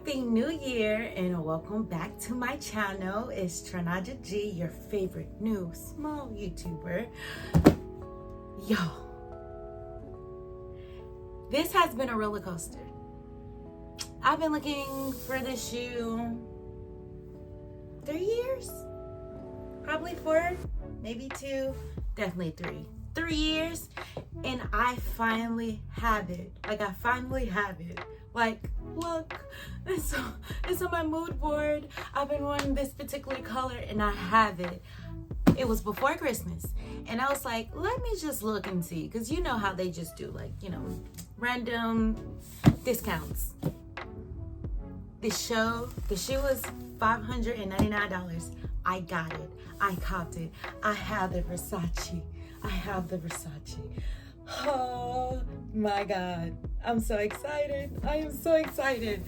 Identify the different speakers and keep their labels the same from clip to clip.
Speaker 1: Happy New Year and welcome back to my channel. It's TrenijahG, your favorite new small YouTuber. Yo, this has been a roller coaster. I've been looking for this shoe 3 years, probably 4, maybe 2, definitely 3. 3 years, and I finally have it. Like, I finally have it. Like, look, it's on my mood board. I've been wanting this particular color and I have it. It was before Christmas and I was like, let me just look and see, because you know how they just do, like, you know, random discounts. The shoe was $599. I got it. I copped it. I have the Versace. Oh my God. I'm so excited. I am so excited.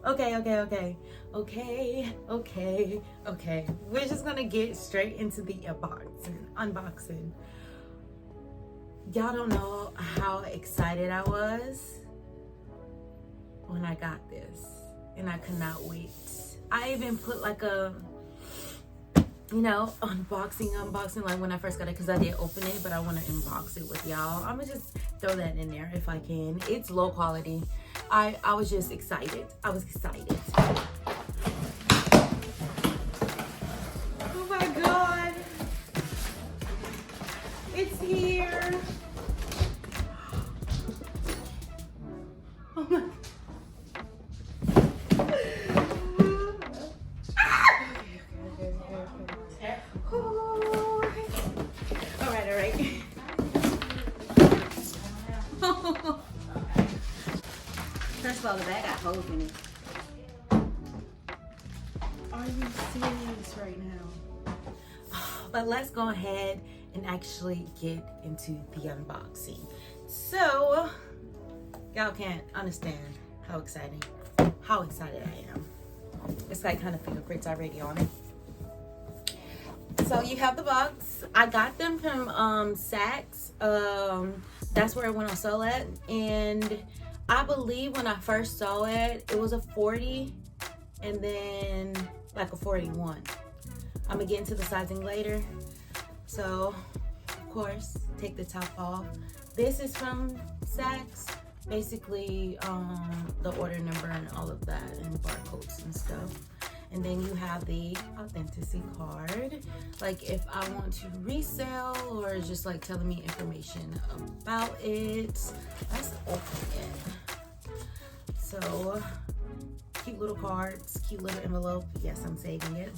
Speaker 1: Okay. We're just gonna get straight into the unboxing. Y'all don't know how excited I was when I got this, and I could not wait. I even put like a, you know, unboxing like when I first got it, because I did open it, but I want to unbox it with y'all. I'm gonna just throw that in there if I can. It's low quality. I was just excited. I was excited. Oh my God, it's here. Oh my. First of all, the bag got holes in it. Are you serious right now? But let's go ahead and actually get into the unboxing. So, y'all can't understand how excited I am. It's like kind of fingerprints already on it. So you have the box. I got them from Saks. That's where it went on sale at, and I believe when I first saw it, it was a 40 and then like a 41. I'm gonna get into the sizing later. So, of course, take the top off. This is from Saks. Basically, the order number and all of that, and barcodes and stuff. And then you have the authenticity card. Like if I want to resell or just like telling me information about it. Let's open it. So, cute little cards, cute little envelope. Yes, I'm saving it.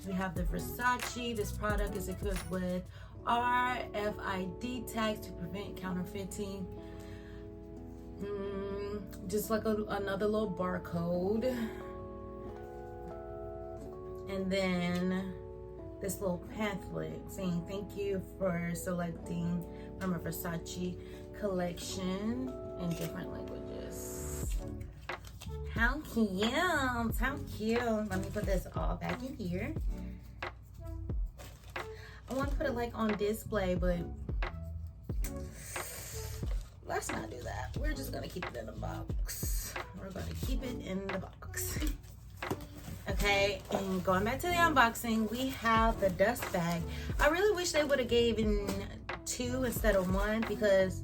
Speaker 1: We have the Versace. This product is equipped with RFID tags to prevent counterfeiting. Just like another little barcode. And then this little pamphlet saying thank you for selecting from a Versace collection in different languages. How cute, how cute. Let me put this all back in here. I want to put it like on display, but let's not do that. We're just gonna keep it in the box. We're gonna keep it in the box. Okay, and going back to the unboxing, we have the dust bag. I really wish they would have given 2 instead of 1, because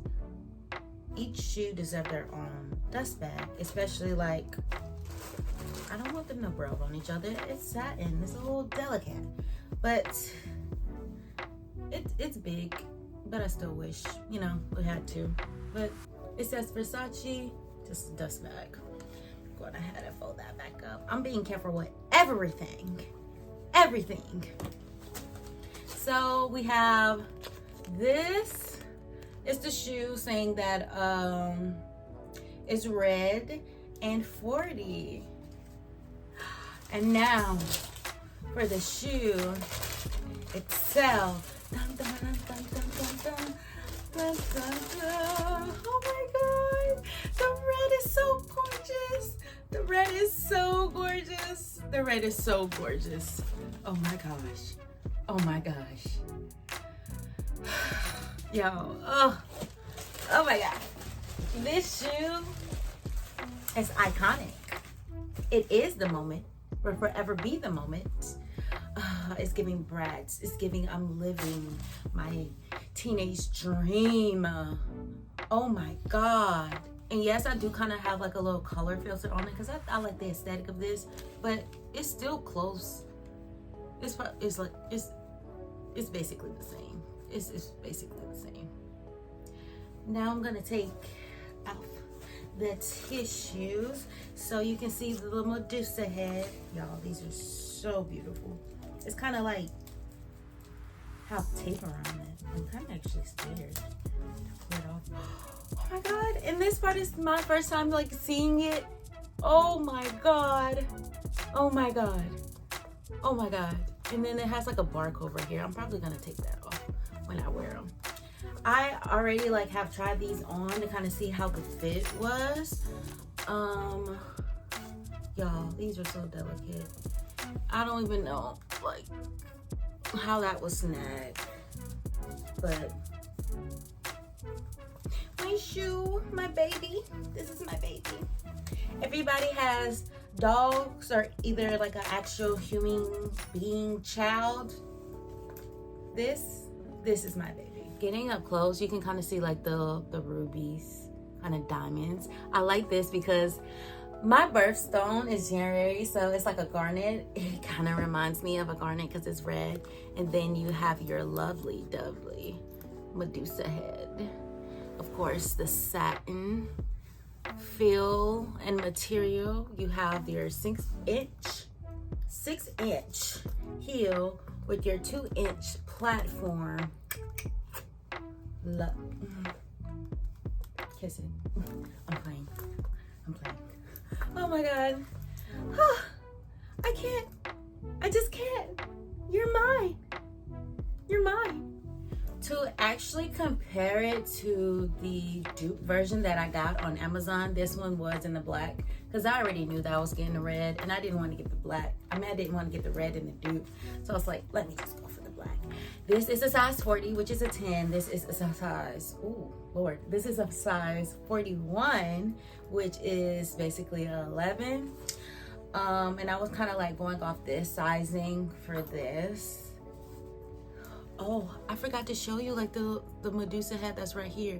Speaker 1: each shoe deserves their own dust bag. Especially like, I don't want them to rub on each other. It's satin, it's a little delicate, but it's big. But I still wish, you know, we had to. But it says Versace, just a dust bag. Going ahead and fold that back up. I'm being careful with everything. So we have this. It's the shoe saying that it's red and 40. And now for the shoe itself. Dun, dun, dun, dun, dun, dun, dun. Dun, dun, dun. Oh my God, the red is so gorgeous. The red is so gorgeous. The red is so gorgeous. Oh my gosh. Oh my gosh. Yo, Oh my God. This shoe is iconic. It is the moment. Will forever be the moment. It's giving Bratz. It's giving I'm living my teenage dream. Oh my God. And yes, I do kind of have like a little color filter on it because I like the aesthetic of this, but it's still close. It's basically the same. It's basically the same. Now I'm gonna take off the tissues so you can see the little Medusa head. Y'all, these are so beautiful. It's kind of like have tape around it. I'm kind of actually scared to pull it off. Oh my God. And this part is my first time like seeing it. Oh my God. Oh my God. Oh my God. And then it has like a bark over here. I'm probably gonna take that off when I wear them. I already like have tried these on to kind of see how the fit was. Y'all, these are so delicate. I don't even know like how that was snagged, but my shoe, my baby, this is my baby. Everybody has dogs or either like an actual human being child. This is my baby. Getting up close, you can kind of see like the rubies, kind of diamonds. I like this because my birthstone is January, so it's like a garnet. It kind of reminds me of a garnet because it's red. And then you have your lovely, dovely Medusa head. Of course, the satin feel and material. You have your 6-inch heel with your 2-inch platform. Look. Kiss it. I'm playing. Oh my God. I can't. I just can't. You're mine. You're mine. To actually compare it to the dupe version that I got on Amazon, this one was in the black because I already knew that I was getting the red and I didn't want to get the black. I didn't want to get the red in the dupe. So I was like, let me just go for the black. This is a size 40, which is a 10. This is a size, oh Lord, this is a size 41, which is basically an 11. And I was kind of like going off this sizing for this. Oh, I forgot to show you like the Medusa head that's right here.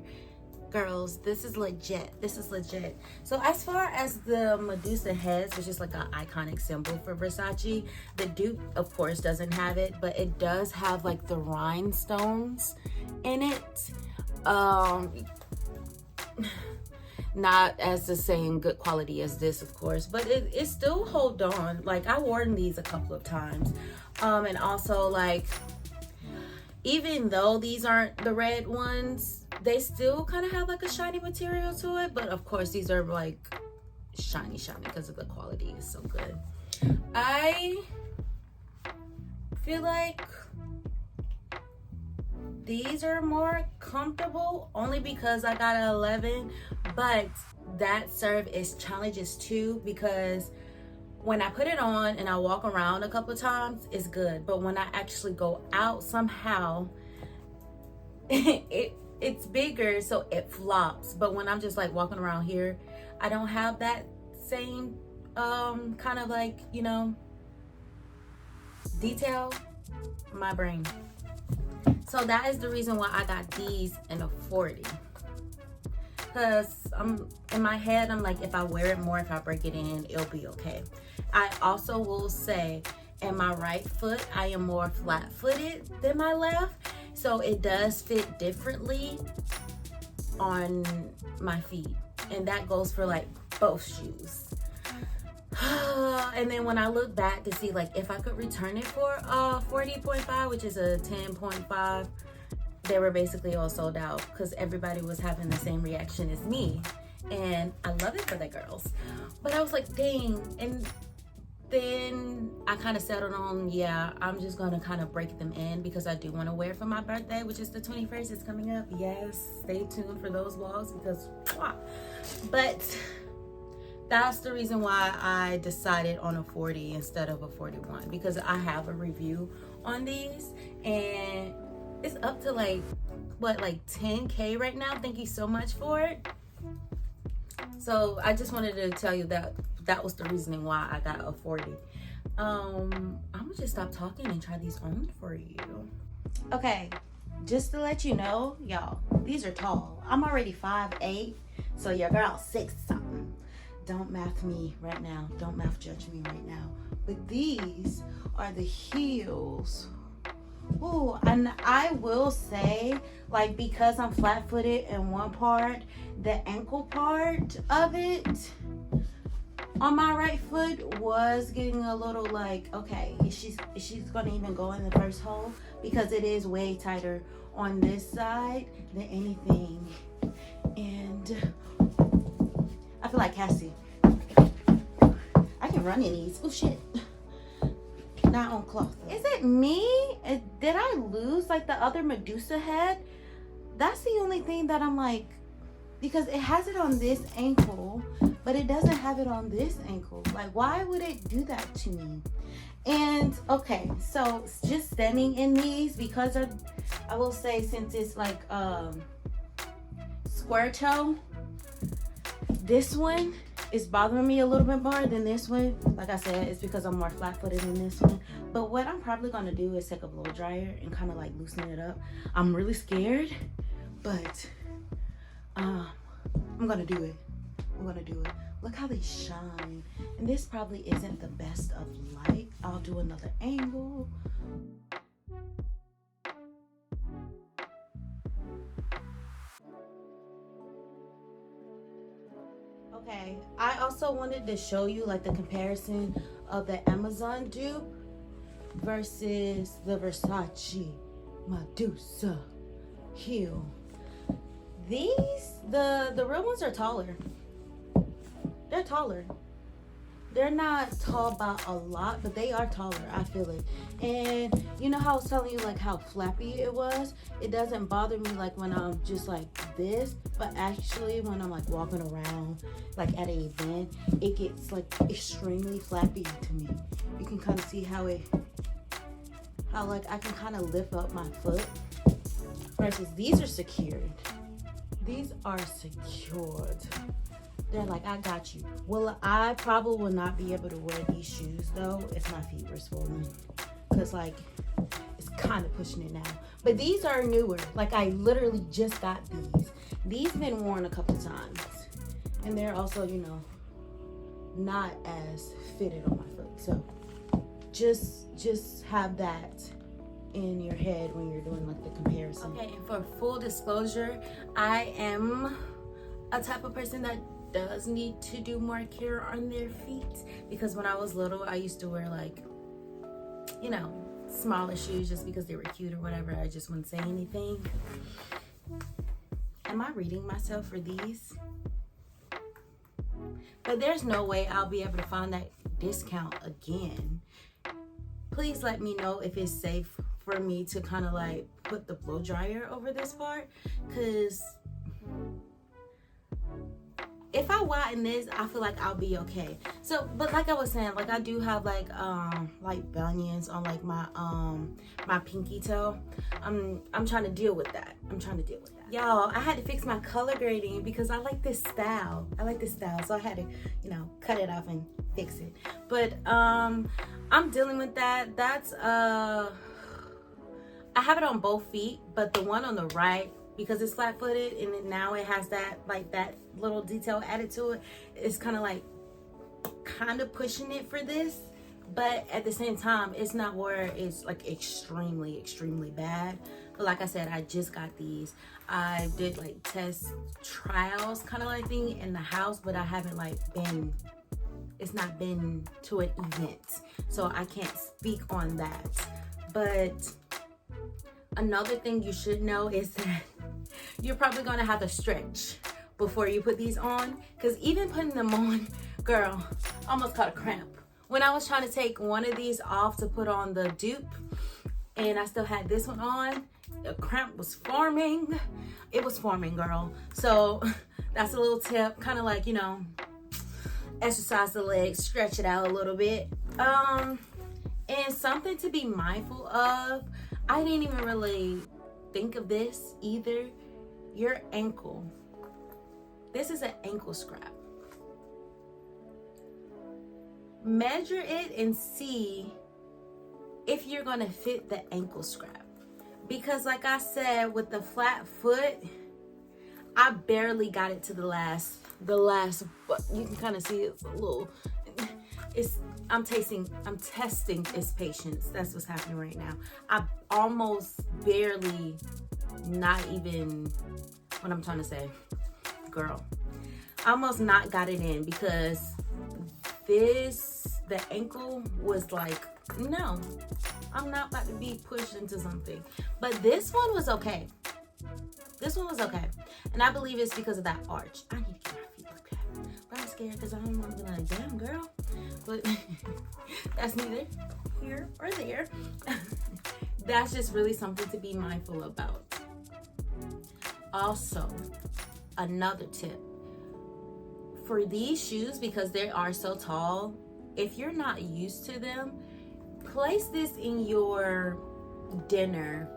Speaker 1: Girls, this is legit. This is legit. So as far as the Medusa heads, which is like an iconic symbol for Versace, the dupe, of course, doesn't have it, but it does have like the rhinestones in it. Not as the same good quality as this, of course, but it still hold on. Like I worn these a couple of times. And also like, even though these aren't the red ones, they still kind of have like a shiny material to it. But of course, these are like shiny because of the quality is so good. I feel like these are more comfortable only because I got an 11, but that serve as challenges too, because when I put it on and I walk around a couple of times, it's good. But when I actually go out somehow, it's bigger, so it flops. But when I'm just like walking around here, I don't have that same kind of like, you know, detail in my brain. So that is the reason why I got these in a 40. Because in my head, I'm like, if I wear it more, if I break it in, it'll be okay. I also will say, in my right foot, I am more flat-footed than my left. So it does fit differently on my feet. And that goes for like both shoes. And then when I look back to see like if I could return it for 40.5, which is a 10.5, they were basically all sold out because everybody was having the same reaction as me. And I love it for the girls. But I was like, dang. And then I kind of settled on, yeah, I'm just going to kind of break them in because I do want to wear it for my birthday, which is the 21st. It's coming up. Yes, stay tuned for those vlogs because, but that's the reason why I decided on a 40 instead of a 41, because I have a review on these and it's up to like, what, like 10K right now. Thank you so much for it. So I just wanted to tell you that that was the reasoning why I got a 40. I'm gonna just stop talking and try these on for you. Okay, just to let you know, y'all, these are tall. I'm already 5'8", so your girl 6 something. Don't math me right now. Don't math judge me right now. But these are the heels. Ooh, and I will say, like, because I'm flat-footed in one part, the ankle part of it on my right foot was getting a little like, okay, is she's gonna even go in the first hole? Because it is way tighter on this side than anything. And I feel like Cassie. I can run in these. Oh shit. Not on cloth. Is it me? Did I lose like the other Medusa head? That's the only thing that I'm like, because it has it on this ankle, but it doesn't have it on this ankle. Like, why would it do that to me? And okay, so just standing in these, because I will say, since it's like square toe, this one is bothering me a little bit more than this one. Like I said, it's because I'm more flat-footed than this one. But what I'm probably gonna do is take a blow dryer and kind of like loosen it up. I'm really scared, but I'm gonna do it. I'm gonna do it. Look how they shine. And this probably isn't the best of light. I'll do another angle. Okay, I also wanted to show you like the comparison of the Amazon dupe versus the Versace Medusa heel. These, the real ones are taller. They're taller. They're not tall by a lot, but they are taller. I feel it. And you know how I was telling you like how flappy it was? It doesn't bother me like when I'm just like this, but actually when I'm like walking around like at an event, it gets like extremely flappy to me. You can kind of see how like I can kind of lift up my foot versus these are secured. These are secured. They're like, I got you. Well, I probably will not be able to wear these shoes though if my feet were swollen, because like it's kind of pushing it now. But these are newer. Like I literally just got these. These been worn a couple times, and they're also, you know, not as fitted on my foot. So just have that in your head when you're doing like the comparison. Okay, and for full disclosure, I am a type of person that does need to do more care on their feet, because when I was little I used to wear like, you know, smaller shoes just because they were cute or whatever. I just wouldn't say anything. Am I reading myself for these? But there's no way I'll be able to find that discount again. Please let me know if it's safe for me to kind of like put the blow dryer over this part, because if I widen this, I feel like I'll be okay. So, but like I was saying, like I do have like bunions on like my my pinky toe. I'm trying to deal with that. Y'all, I had to fix my color grading because I like this style. So I had to, you know, cut it off and fix it. But I'm dealing with that. That's I have it on both feet, but the one on the right, because it's flat-footed and then now it has that like that little detail added to it, it's kind of pushing it for this, but at the same time it's not where it's like extremely bad. But like I said, I just got these. I did like test trials kind of like thing in the house, but I haven't like it's not been to an event, so I can't speak on that. But another thing you should know is that you're probably gonna have to stretch before you put these on, because even putting them on, girl, I almost caught a cramp when I was trying to take one of these off to put on the dupe, and I still had this one on. The cramp was forming. It was forming, girl. So that's a little tip, kind of like, you know, exercise the legs, stretch it out a little bit. And something to be mindful of, I didn't even really think of this, either your ankle, this is an ankle scrap. Measure it and see if you're gonna fit the ankle scrap. Because like I said, with the flat foot, I barely got it to the last, but you can kind of see it's a little, I'm testing its patience. That's what's happening right now. I almost barely, not even, what I'm trying to say, girl, I almost not got it in because the ankle was like, no, I'm not about to be pushed into something. But this one was okay. This one was okay. And I believe it's because of that arch. I need to get my feet like that. But I'm scared because I don't want to be like, damn, girl. But that's neither here or there. That's just really something to be mindful about. Also, another tip. For these shoes, because they are so tall, if you're not used to them, place this in your dinner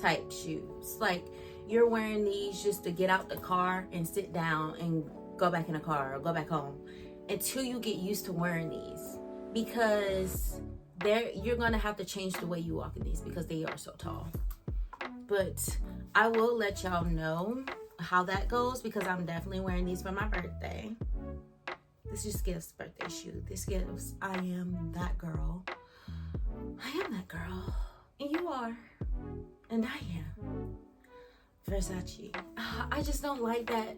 Speaker 1: type shoes. Like, you're wearing these just to get out the car and sit down and go back in the car or go back home until you get used to wearing these, because you're gonna have to change the way you walk in these because they are so tall. But I will let y'all know how that goes because I'm definitely wearing these for my birthday. This just gives birthday shoe. This gives I am that girl. I am that girl. And you are. And I am. Versace. I just don't like that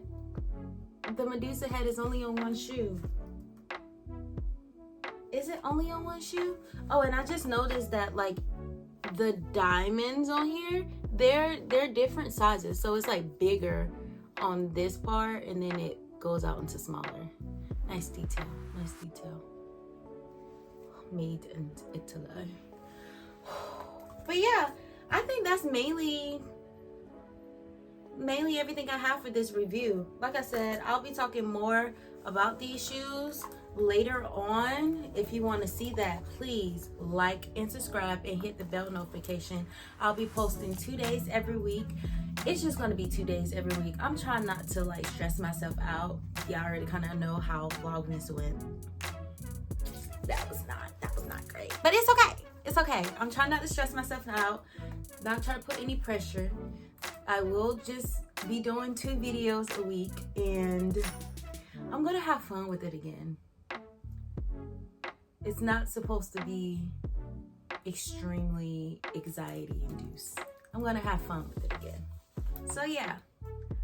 Speaker 1: the Medusa head is only on one shoe. Is it only on one shoe? Oh, and I just noticed that like the diamonds on here, they're different sizes. So it's like bigger on this part and then it goes out into smaller. Nice detail. Nice detail. Made in Italy. But yeah, I think that's mainly everything I have for this review. Like I said, I'll be talking more about these shoes later on. If you want to see that, please like and subscribe and hit the bell notification. I'll be posting 2 days every week. It's just going to be 2 days every week. I'm trying not to like stress myself out. Y'all already kind of know how Vlogmas went. That was not great, but it's okay. It's okay. I'm trying not to stress myself out, not try to put any pressure. I will just be doing 2 videos a week and I'm gonna have fun with it again. It's not supposed to be extremely anxiety induced. I'm gonna have fun with it again. So yeah,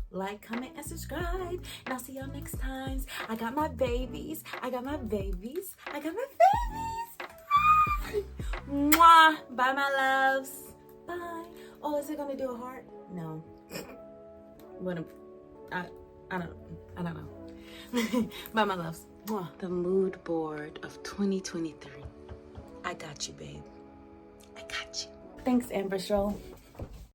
Speaker 1: like, comment, and subscribe. And I'll see y'all next time. I got my babies. I got my babies. Mwah. Bye, my loves. Bye. Oh, is it gonna do a heart? No. I don't know. Bye, my loves. Mwah. The mood board of 2023. I got you, babe. I got you. Thanks, Amber Stroll.